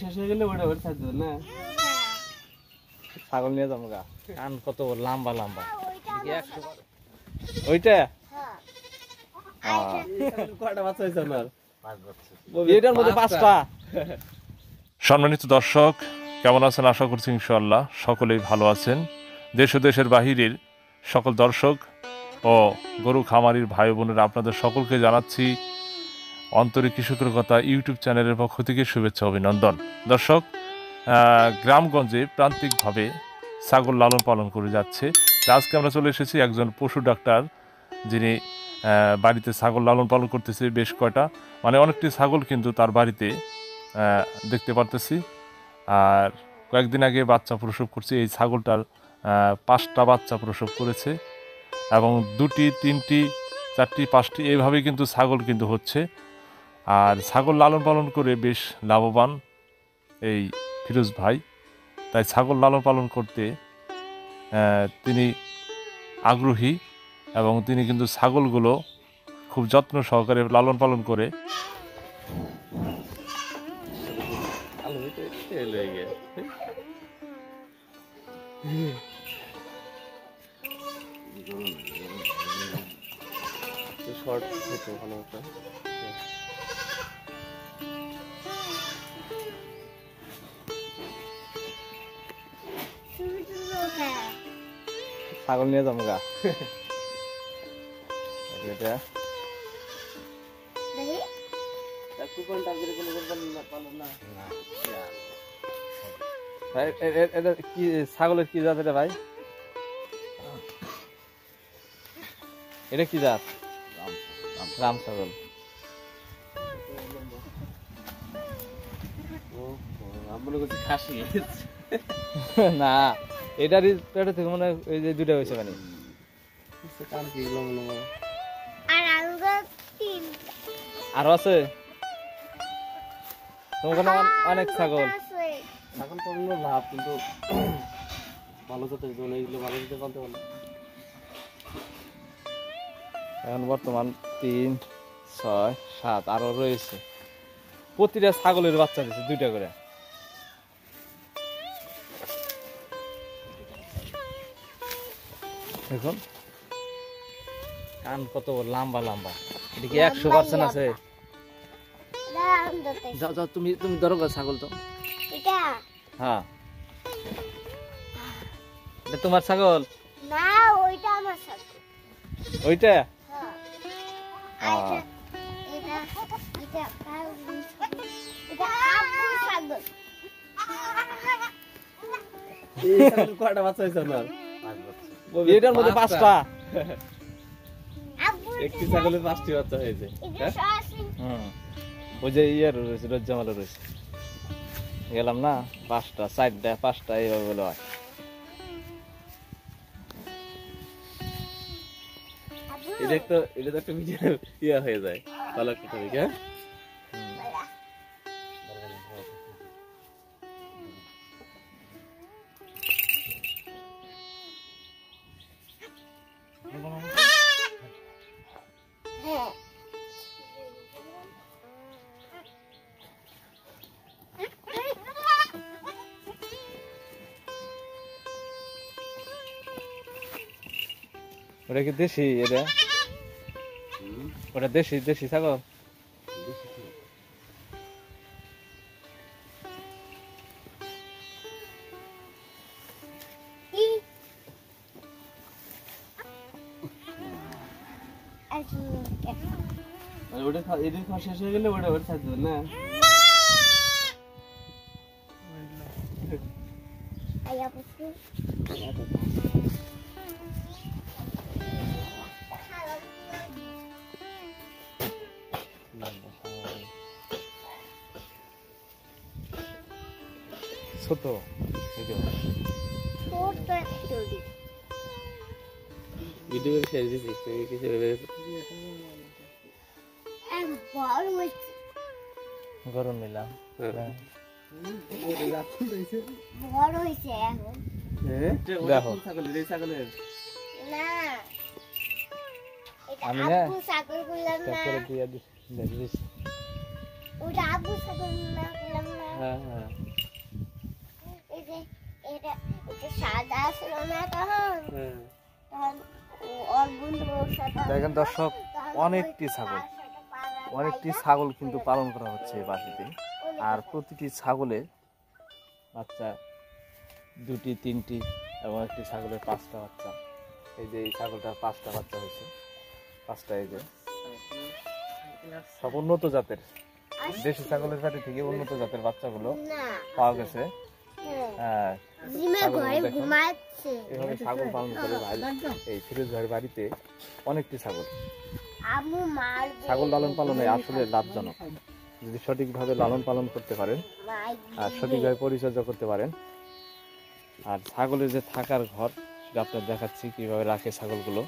শেষ হয়ে গেলে ছাগল নিয়ে যাবো গা। কান কত লম্বা লম্বা, ওইটা কয়টা বাচ্চা হয়েছে আপনার? এটার মধ্যে 5টা। সম্মানিত দর্শক, কেমন আছেন? আশা করছি ইনশাআল্লাহ সকলেই ভালো আছেন। দেশ ও দেশের বাহিরের সকল দর্শক ও গরু খামারির ভাই বোনেরা, আপনাদের সকলকে জানাচ্ছি অন্তরে কৃষকের কথা ইউটিউব চ্যানেলের পক্ষ থেকে শুভেচ্ছা অভিনন্দন। দর্শক, গ্রামগঞ্জে প্রান্তিকভাবে ছাগল লালন পালন করে যাচ্ছে। আজকে আমরা চলে এসেছি একজন পশু ডাক্তার, যিনি বাড়িতে ছাগল লালন পালন করতেছে বেশ কয়টা, মানে অনেকটি ছাগল কিন্তু তার বাড়িতে দেখতে পারতেছি। আর কয়েকদিন আগে বাচ্চা প্রসব করছে। এই ছাগলটার 5টা বাচ্চা প্রসব করেছে এবং 2টি 3টি 4টি 5টি এইভাবে কিন্তু ছাগল কিন্তু হচ্ছে। আর ছাগল লালন পালন করে বেশ লাভবান এই ফিরোজ ভাই। তাই ছাগল লালন পালন করতে তিনি আগ্রহী এবং তিনি কিন্তু ছাগলগুলো খুব যত্ন সহকারে লালন পালন করে। ছাগল নিয়ে যাবো গা। এটা কি ছাগলের কি জাত এটা ভাই? এটা কি জাত? রাম ছাগল। খাসি না, এটারই পেটে থেকে মনে হয় ওই যে 2টা হয়েছে। মানে আরো আছে তোমার অনেক ছাগল। ছাগল পালন লাভ, কিন্তু ভালো জাতের জন্য এগুলো ভালো দিতে পারতে পারলো। এখন বর্তমান 3, 6, 7 আরো রয়েছে। প্রতিটা ছাগলের বাচ্চা দিচ্ছে 2টা করে। দেখুন কান কত লম্বা লম্বা। এটা কি 100% আছে? যাও যাও, তুমি ধরো ছাগল তো। হ্যাঁ, এটা তোমার ছাগল না, ওইটা আমার ছাগল। ওইটা কয়টা বাচ্চা হয়েছে আপনার? এটার মধ্যে 5টা। একটি ছাগলের 5টি বাচ্চা হয়েছে। ওই যে ইয়ার রয়েছে, রজ্জামালের রয়েছে। গেলাম না, 5টা 4টা 5টা এইভাবে বলে হয়। এটা তো একটা ভিডিও ইয়া হয়ে যায়, ভালো একটা টপিক। হ্যাঁ, ওটা কি দেশি? এটা ওটা দেশি ছাগল। শেষ হয়ে গেলে ওটা থাকবে না। ছোট ভিডিও শেষ দিছি, তুমি কিছু গরম নিলাম। দেখো আমি না ওটা আবু ছাগল না বললাম না। হ্যাঁ হ্যাঁ এই যে এটা এটা সাদা ছিল না তখন হ্যাঁ তখন ওর বন্ধু ওর সাথে দেখেন দর্শক, অনেকটি ছাগল, অনেকটি ছাগল কিন্তু পালন করা হচ্ছে এই বাড়িতে। আর প্রতিটি ছাগলের বাচ্চা 2টি 3টি এবং একটি ছাগলের 5টা বাচ্চা। এই যে এই ছাগলটার 5টা বাচ্চা হয়েছে, 5টা। এই যে সব উন্নত জাতের দেশি ছাগলের পেটে থেকে উন্নত জাতের বাচ্চাগুলো না পাওয়া গেছে। হ্যাঁ হ্যাঁ, জিমে ছাগল ঘরে দেখুন। ঘুমাচ্ছে এভাবে ছাগল পালন করে ভাই এই ফিরোজ ভাইয়ের বাড়িতে অনেকটি ছাগল। আম্মু মার ছাগল লালন পালনে আসলে লাভজনক, যদি সঠিকভাবে লালন পালন করতে পারেন আর সঠিকভাবে পরিচর্যা করতে পারেন। আর ছাগলের যে থাকার ঘর সেটা আপনার দেখাচ্ছি কিভাবে রাখে ছাগলগুলো।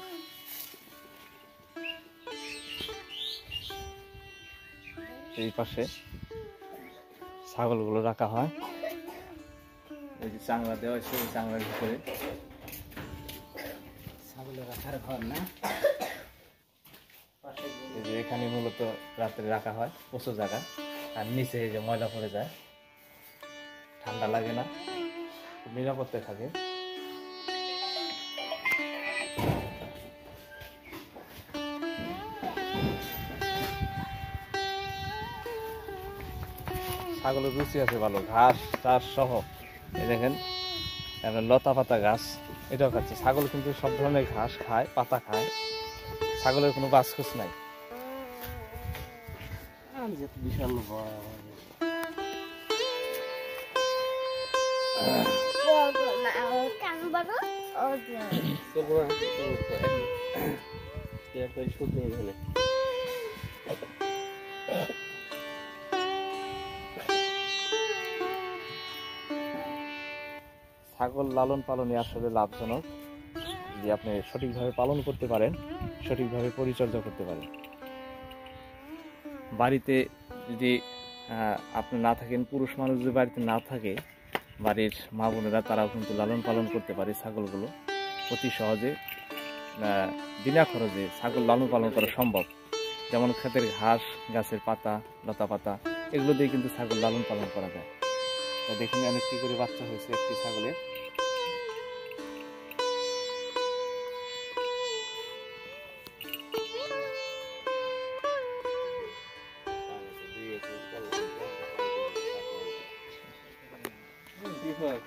এই পাশে ছাগলগুলো রাখা হয়, এই যে চাংড়া দেওয়া হয়েছে, এই চাংড়ার ভিতরে ছাগলের রাখার ঘর না। এই যে এখানে মূলত রাত্রে রাখা হয় প্রচুর জায়গা, আর নিচে এই যে ময়লা পড়ে যায়, ঠান্ডা লাগে না, খুব নিরাপত্তায় থাকে। ছাগলের রুচি আছে ভালো, ঘাস টাস সহ। এই দেখেন আপনার লতা পাতা গাছ এটাও খাচ্ছে। ছাগল কিন্তু সব ধরনের ঘাস খায়, পাতা খায়, ছাগলের কোনো বাছখুচ নাই। বিশাল কান বড় ও চলবো না একটা শুদ্ধ এখানে ছাগল লালন পালনে আসলে লাভজনক, যদি আপনি সঠিকভাবে পালন করতে পারেন, সঠিকভাবে পরিচর্যা করতে পারেন। বাড়িতে যদি আপনি না থাকেন, পুরুষ মানুষ যদি বাড়িতে না থাকে, বাড়ির মা বোনেরা তারাও কিন্তু লালন পালন করতে পারে ছাগলগুলো অতি সহজে। বিনা খরচে ছাগল লালন পালন করা সম্ভব। যেমন ক্ষেতের ঘাস, গাছের পাতা, লতা পাতা, এগুলো দিয়ে কিন্তু ছাগল লালন পালন করা যায়। দেখুন অনেকটি করে বাচ্চা হয়েছে একটি ছাগলের। কি হয়